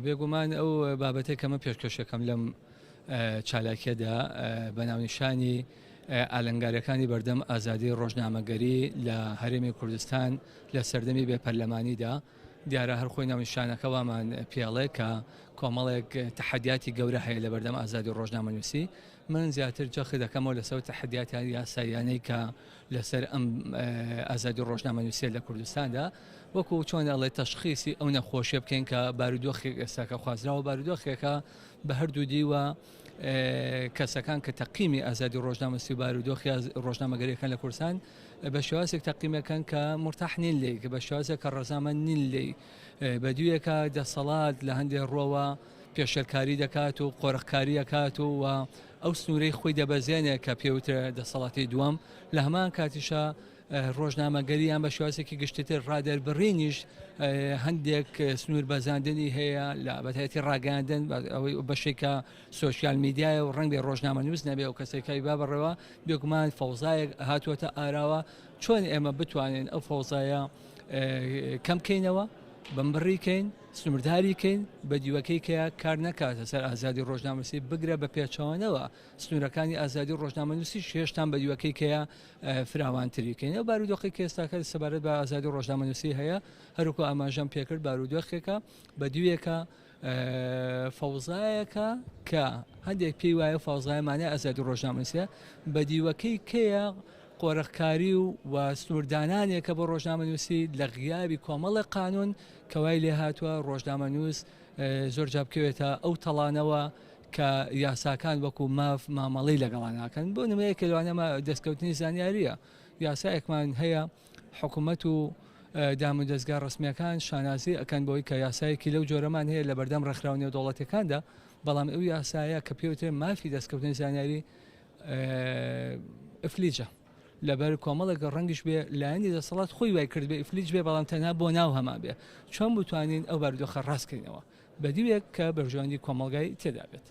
بێگومان ئەو بابەتێک کەمە پێشکەشەکەم لەم چالاکیەدا بەناونیشانی ئالنگاریەکانی بەردەم ئازادی ڕۆژنامەگەری لە هەرێمی کوردستان لە سەردەمی بێپەرلەمانیدا دیارە هەرخۆی ناونیشانەکە وامان پێڵێ کە کۆمەڵێک تەحەدیاتی گەورە هەیە لە بەردەم ئازادی ڕۆژنامەنووسی. من زیاتر جەخی دەکەمەوە لەسەر تەحەدیاتی یاساییانەی کە لەسەر ئەم ئازادی ڕۆژنامەنووسیە لە کوردستاندا وەکو چۆن ئەڵێ تەشخیصی ئەو نەخۆشیە بکەین کە بارودۆخێک ئێستاکە خوازراوە بارودۆخێکە بە هەردوو دیوە کەسەکان کە تەقیمی ئازادی ڕۆژنامەنووسی و بارودۆخی ڕۆژنامەگەریەکان لە کوردستان بە شێوازێک تەقیمەکان کە مرتاح نین لێ کە بە شێوازێک کە ڕەزامەند نین لێ بەدوویەکە دەسەڵات لە هەندێک ڕۆوە پێشەرکاری دەکات و قۆرەخکاری دەکات و ئەو سنوورەی خۆی دەبەزێنێ کە پێوترە دەسەڵاتی دووەم لە هەمان کاتیشە ڕۆژنامەگەریان بە شێوازێکی گشتتر ڕادەربڕینیش هەندێک سنوور بەزاندنی هەیە لە بەتایەتی ڕاگەاندن ئەوەی بەشێکە سۆشیال میدیایە و ڕەنگێ ڕۆژنامەنووس نەبێ و کەسێکای با بڕێەوە بێگومان فەوزایەک هاتووەتە ئاراوە چۆن ئێمە بتوانین ئەو فەوزایە کەمکەینەوە بمبڕیکەین سنوورداریکەین بە دیوەکەی کە کار نەکاتە سەر ئازادی ڕۆژنامەنووسی بگرە بە پێچەوانەوە سنوورەکانی ئازادی ڕۆژنامەنووسی شێشتان بە دیوەکەی کەیە فراوانتریکەین ئەو بارودۆخی کە ئێستاکە سەبارەت بە ئازادی ڕۆژنامەنووسی هەیە هەروکو ئاماژەم پێکرد بارودۆخێکە بە دیوێکە فەوزایەکە کە هەندێک پێی وایە فەوزایەمانە ئازادی ڕۆژنامەنووسیە بە دیوەکەی کەیە قۆرەخکاری و سنووردانانێکە بۆ ڕۆژنامەنووسی لە غیابی کۆمەڵی قانون کەوای لێ هاتووە ڕۆژنامەنووس زۆر جابکەوێتە ئەو تەڵانەوە کە یاساکان وەکو ماف مامەڵی لەگەڵاناکەن بۆ نمەیەکە لەوانەمە دەستکەوتنی زانیاریە یاسایەکمان هەیە حکوومەت و دام و دەستگا ڕسمیەکان شانازی ئەکەن بۆی کە یاسایەکی لەو جۆرەمان هەیە لە بەردەم ڕێکخراونی و دەوڵەتەکاندا بەڵام ئەو یاسایە کە پێوترێ مافی دەستکەوتنی زانیاری ئفلیجە لەبەر کۆمەڵێک ڕەنگیش بێ لایەنی دەسەڵات خۆی وای کرد بێ ئفلیج بێ بەڵام تەنها بۆ ناو هەما بێ چۆن بتوانین ئەو بارودۆخە ڕاستکەینەوە بەدیوێک کە بەرژەوەندی کۆمەڵگای تێدا بێت.